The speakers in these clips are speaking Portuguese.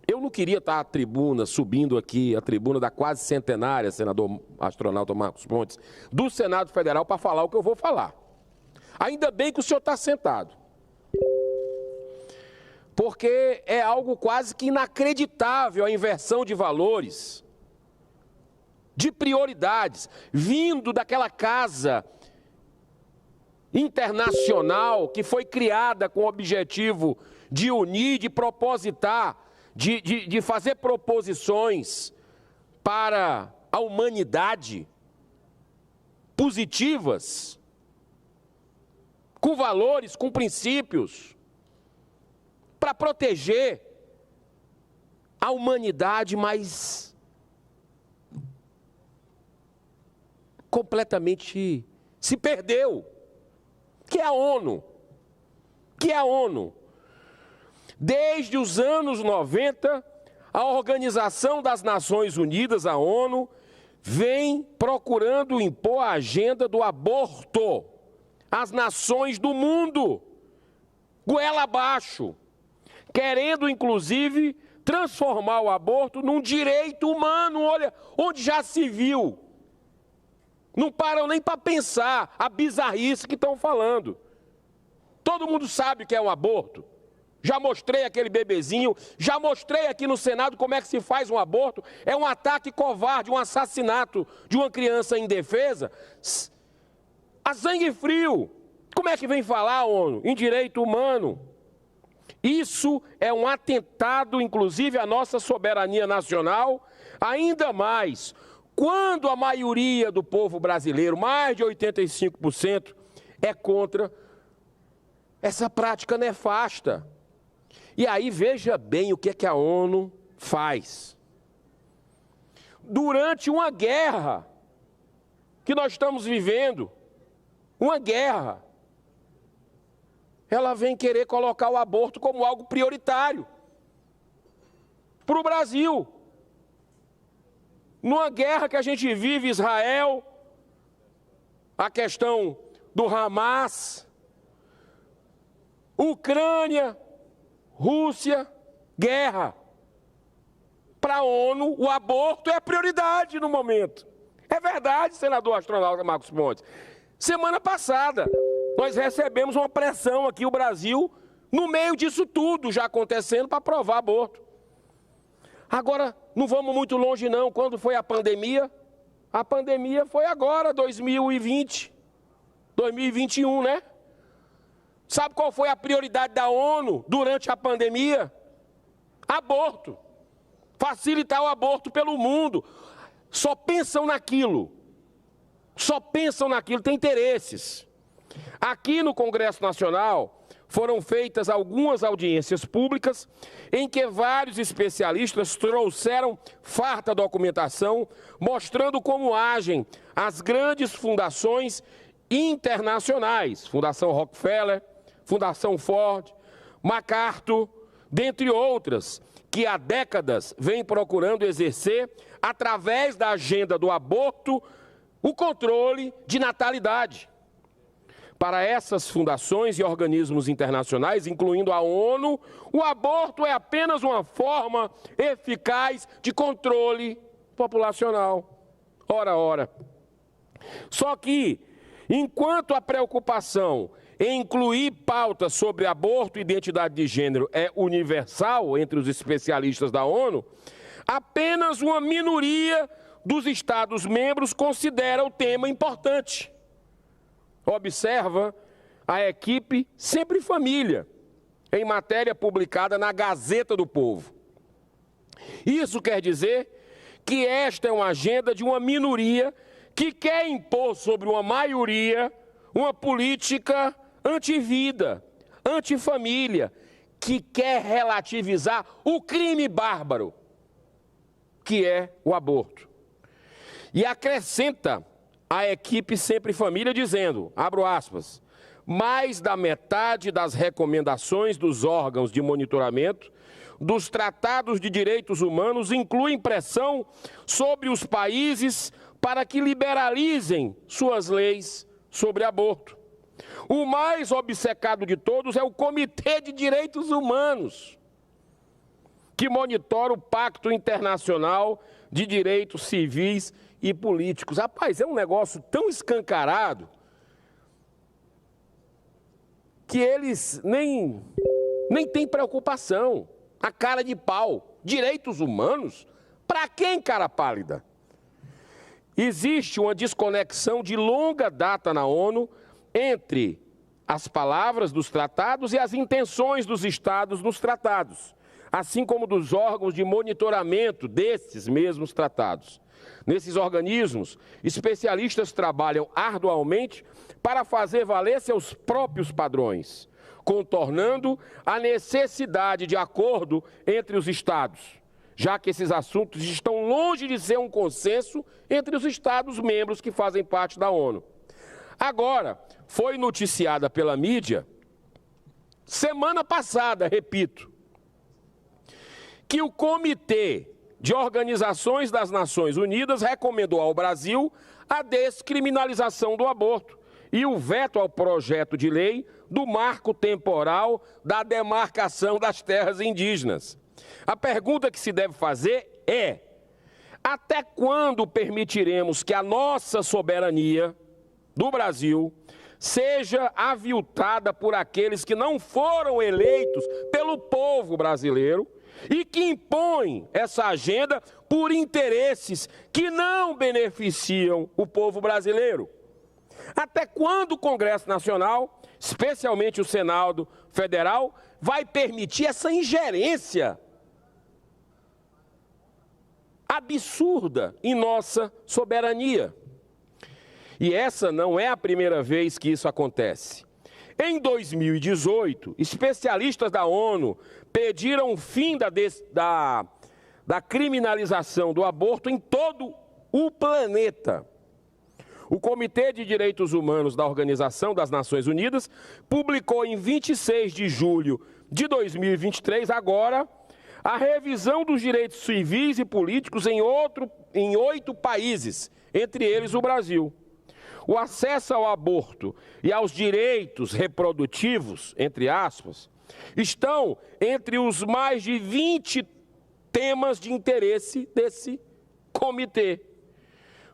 Eu não queria estar à tribuna, subindo aqui, a tribuna da quase centenária, senador astronauta Marcos Pontes, do Senado Federal para falar o que eu vou falar. Ainda bem que o senhor está sentado. Porque é algo quase que inacreditável a inversão de valores, de prioridades, vindo daquela casa internacional que foi criada com o objetivo de unir, de propositar, de fazer proposições para a humanidade positivas, com valores, com princípios, para proteger a humanidade, mas completamente se perdeu, que é a ONU, Desde os anos 90, a Organização das Nações Unidas, a ONU, vem procurando impor a agenda do aborto às nações do mundo, goela abaixo, querendo, inclusive, transformar o aborto num direito humano. Olha, onde já se viu. Não param nem para pensar a bizarrice que estão falando. Todo mundo sabe o que é um aborto. Já mostrei aquele bebezinho, já mostrei aqui no Senado como é que se faz um aborto. É um ataque covarde, um assassinato de uma criança indefesa. A sangue frio. Como é que vem falar, ONU, em direito humano? Isso é um atentado, inclusive, à nossa soberania nacional, ainda mais quando a maioria do povo brasileiro, mais de 85%, é contra essa prática nefasta. E aí veja bem o que é que a ONU faz. Durante uma guerra que nós estamos vivendo, uma guerra, ela vem querer colocar o aborto como algo prioritário para o Brasil. Numa guerra que a gente vive, Israel, a questão do Hamas, Ucrânia, Rússia, guerra. Para a ONU, o aborto é a prioridade no momento. É verdade, senador astronauta Marcos Pontes. Semana passada, nós recebemos uma pressão aqui, o Brasil, no meio disso tudo já acontecendo para aprovar aborto. Agora, não vamos muito longe não. Quando foi a pandemia? A pandemia foi agora, 2020, 2021, né? Sabe qual foi a prioridade da ONU durante a pandemia? Aborto. Facilitar o aborto pelo mundo. Só pensam naquilo. Tem interesses. Aqui no Congresso Nacional foram feitas algumas audiências públicas em que vários especialistas trouxeram farta documentação mostrando como agem as grandes fundações internacionais, Fundação Rockefeller, Fundação Ford, MacArthur, dentre outras, que há décadas vêm procurando exercer, através da agenda do aborto, o controle de natalidade. Para essas fundações e organismos internacionais, incluindo a ONU, o aborto é apenas uma forma eficaz de controle populacional. Ora. Só que, enquanto a preocupação em incluir pautas sobre aborto e identidade de gênero é universal entre os especialistas da ONU, apenas uma minoria dos Estados-membros considera o tema importante. Observa a equipe Sempre Família, em matéria publicada na Gazeta do Povo. Isso quer dizer que esta é uma agenda de uma minoria que quer impor sobre uma maioria uma política antivida, antifamília, que quer relativizar o crime bárbaro, que é o aborto. E acrescenta a equipe Sempre Família dizendo, abro aspas, mais da metade das recomendações dos órgãos de monitoramento dos tratados de direitos humanos incluem pressão sobre os países para que liberalizem suas leis sobre aborto. O mais obcecado de todos é o Comitê de Direitos Humanos, que monitora o Pacto Internacional de Direitos Civis e Políticos. Rapaz, é um negócio tão escancarado que eles nem têm preocupação. A cara de pau. Direitos humanos? Para quem, cara pálida? Existe uma desconexão de longa data na ONU entre as palavras dos tratados e as intenções dos Estados nos tratados, assim como dos órgãos de monitoramento desses mesmos tratados. Nesses organismos, especialistas trabalham arduamente para fazer valer seus próprios padrões, contornando a necessidade de acordo entre os Estados, já que esses assuntos estão longe de ser um consenso entre os Estados membros que fazem parte da ONU. Agora, foi noticiada pela mídia, semana passada, repito, que o Comitê de Organizações das Nações Unidas recomendou ao Brasil a descriminalização do aborto e o veto ao projeto de lei do marco temporal da demarcação das terras indígenas. A pergunta que se deve fazer é: até quando permitiremos que a nossa soberania do Brasil seja aviltada por aqueles que não foram eleitos pelo povo brasileiro e que impõem essa agenda por interesses que não beneficiam o povo brasileiro? Até quando o Congresso Nacional, especialmente o Senado Federal, vai permitir essa ingerência absurda em nossa soberania? E essa não é a primeira vez que isso acontece. Em 2018, especialistas da ONU pediram o fim da criminalização do aborto em todo o planeta. O Comitê de Direitos Humanos da Organização das Nações Unidas publicou em 26 de julho de 2023, agora, a revisão dos direitos civis e políticos em 8 países, entre eles o Brasil. O acesso ao aborto e aos direitos reprodutivos, entre aspas, estão entre os mais de 20 temas de interesse desse comitê.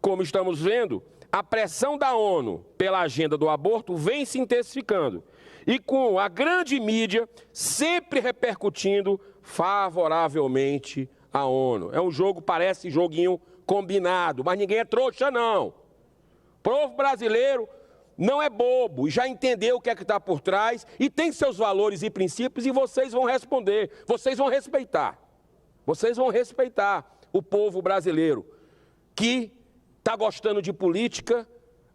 Como estamos vendo, a pressão da ONU pela agenda do aborto vem se intensificando e com a grande mídia sempre repercutindo favoravelmente à ONU. É um jogo, parece joguinho combinado, mas ninguém é trouxa, não. O povo brasileiro não é bobo e já entendeu o que é que está por trás e tem seus valores e princípios e vocês vão responder, vocês vão respeitar. Vocês vão respeitar o povo brasileiro que está gostando de política,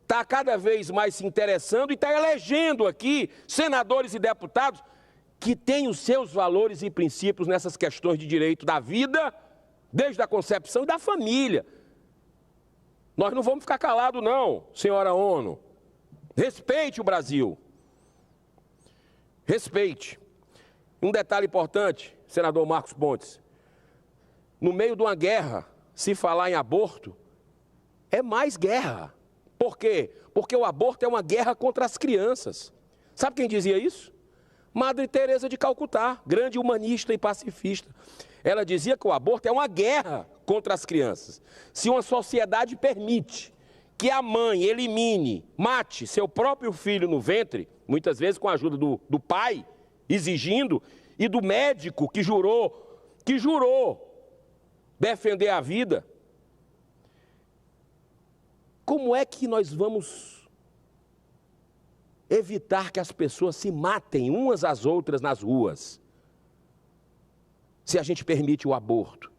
está cada vez mais se interessando e está elegendo aqui senadores e deputados que têm os seus valores e princípios nessas questões de direito da vida, desde a concepção e da família. Nós não vamos ficar calados não, senhora ONU. Respeite o Brasil. Respeite. Um detalhe importante, senador Marcos Pontes. No meio de uma guerra, se falar em aborto, é mais guerra. Por quê? Porque o aborto é uma guerra contra as crianças. Sabe quem dizia isso? Madre Teresa de Calcutá, grande humanista e pacifista. Ela dizia que o aborto é uma guerra contra as crianças. Se uma sociedade permite que a mãe elimine, mate seu próprio filho no ventre, muitas vezes com a ajuda do pai, exigindo, e do médico que jurou defender a vida, como é que nós vamos evitar que as pessoas se matem umas às outras nas ruas, se a gente permite o aborto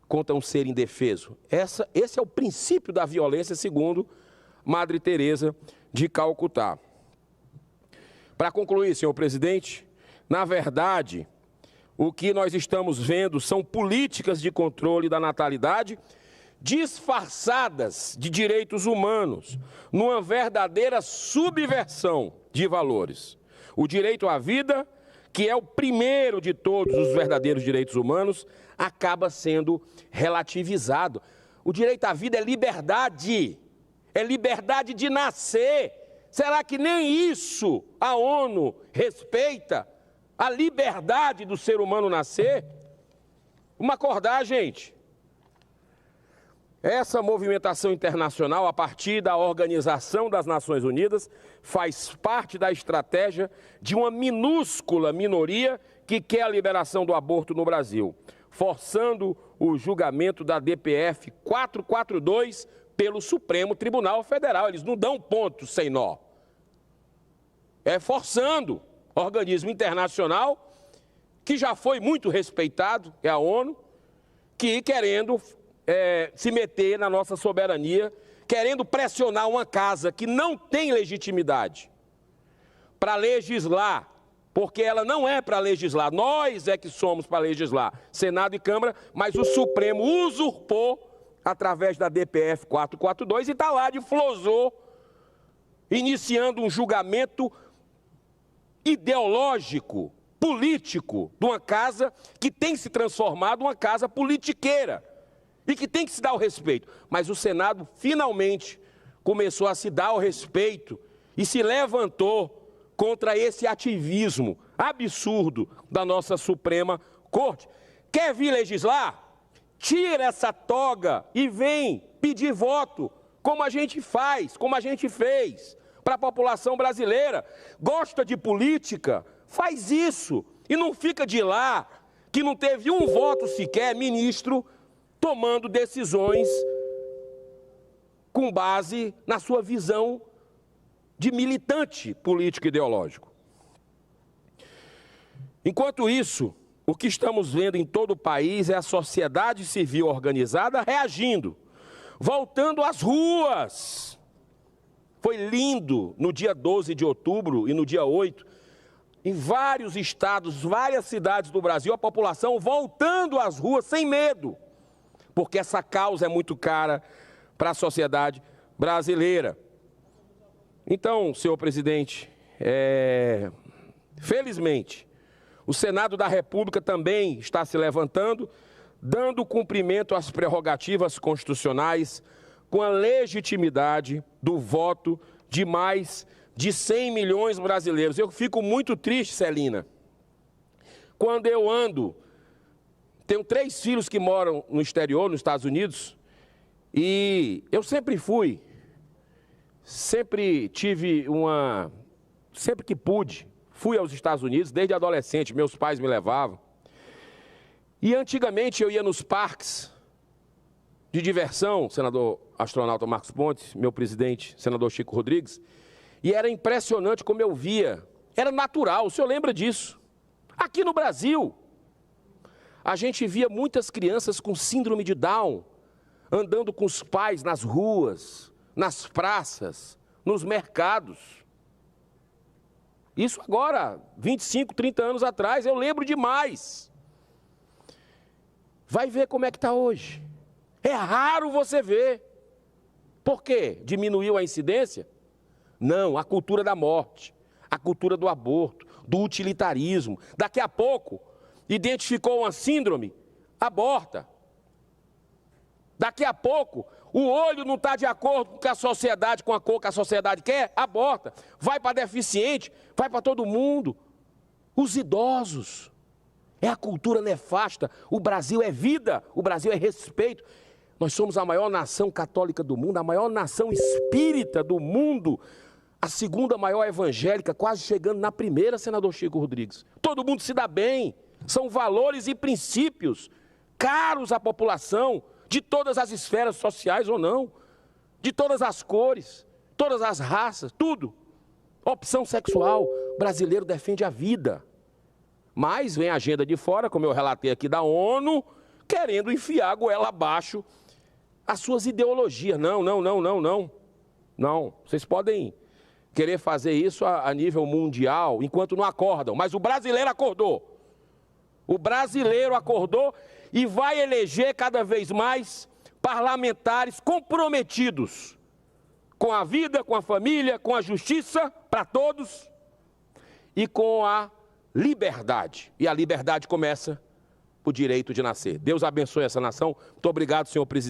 contra um ser indefeso? Esse é o princípio da violência, segundo Madre Teresa de Calcutá. Para concluir, senhor presidente, na verdade, o que nós estamos vendo são políticas de controle da natalidade disfarçadas de direitos humanos, numa verdadeira subversão de valores. O direito à vida, que é o primeiro de todos os verdadeiros direitos humanos, acaba sendo relativizado. O direito à vida é liberdade de nascer. Será que nem isso a ONU respeita? A liberdade do ser humano nascer? Vamos acordar, gente. Essa movimentação internacional, a partir da Organização das Nações Unidas, faz parte da estratégia de uma minúscula minoria que quer a liberação do aborto no Brasil, forçando o julgamento da DPF 442 pelo Supremo Tribunal Federal. Eles não dão ponto sem nó. É forçando o organismo internacional, que já foi muito respeitado, é a ONU, que querendo se meter na nossa soberania, querendo pressionar uma casa que não tem legitimidade para legislar, porque ela não é para legislar, nós é que somos para legislar, Senado e Câmara, mas o Supremo usurpou através da DPF 442 e está lá de flosô, iniciando um julgamento ideológico, político, de uma casa que tem se transformado uma casa politiqueira e que tem que se dar o respeito. Mas o Senado finalmente começou a se dar o respeito e se levantou contra esse ativismo absurdo da nossa Suprema Corte. Quer vir legislar? Tira essa toga e vem pedir voto, como a gente faz, como a gente fez para a população brasileira. Gosta de política? Faz isso e não fica de lá, que não teve um voto sequer, ministro, tomando decisões com base na sua visão de militante político ideológico. Enquanto isso, o que estamos vendo em todo o país é a sociedade civil organizada reagindo, voltando às ruas. Foi lindo no dia 12 de outubro e no dia 8, em vários estados, várias cidades do Brasil, a população voltando às ruas sem medo, porque essa causa é muito cara para a sociedade brasileira. Então, senhor presidente, felizmente, o Senado da República também está se levantando, dando cumprimento às prerrogativas constitucionais, com a legitimidade do voto de mais de 100 milhões de brasileiros. Eu fico muito triste, Celina, quando eu ando, tenho 3 filhos que moram no exterior, nos Estados Unidos, e eu sempre que pude, fui aos Estados Unidos, desde adolescente, meus pais me levavam. E antigamente eu ia nos parques de diversão, senador astronauta Marcos Pontes, meu presidente, senador Chico Rodrigues, e era impressionante como eu via, era natural, o senhor lembra disso? Aqui no Brasil, a gente via muitas crianças com síndrome de Down, andando com os pais nas ruas, nas praças, nos mercados. Isso agora, 25, 30 anos atrás, eu lembro demais. Vai ver como é que está hoje. É raro você ver. Por quê? Diminuiu a incidência? Não, a cultura da morte, a cultura do aborto, do utilitarismo. Daqui a pouco, identificou uma síndrome, aborta. Daqui a pouco, o olho não está de acordo com a sociedade, com a cor que a sociedade quer, aborta. Vai para deficiente, vai para todo mundo. Os idosos. É a cultura nefasta. O Brasil é vida, o Brasil é respeito. Nós somos a maior nação católica do mundo, a maior nação espírita do mundo, a segunda maior evangélica, quase chegando na primeira, senador Chico Rodrigues. Todo mundo se dá bem. São valores e princípios caros à população, de todas as esferas sociais ou não, de todas as cores, todas as raças, tudo. Opção sexual, o brasileiro defende a vida. Mas vem a agenda de fora, como eu relatei aqui da ONU, querendo enfiar a goela abaixo as suas ideologias. Não. Não, vocês podem querer fazer isso a nível mundial, enquanto não acordam, mas o brasileiro acordou. O brasileiro acordou e vai eleger cada vez mais parlamentares comprometidos com a vida, com a família, com a justiça para todos e com a liberdade. E a liberdade começa o direito de nascer. Deus abençoe essa nação. Muito obrigado, senhor presidente.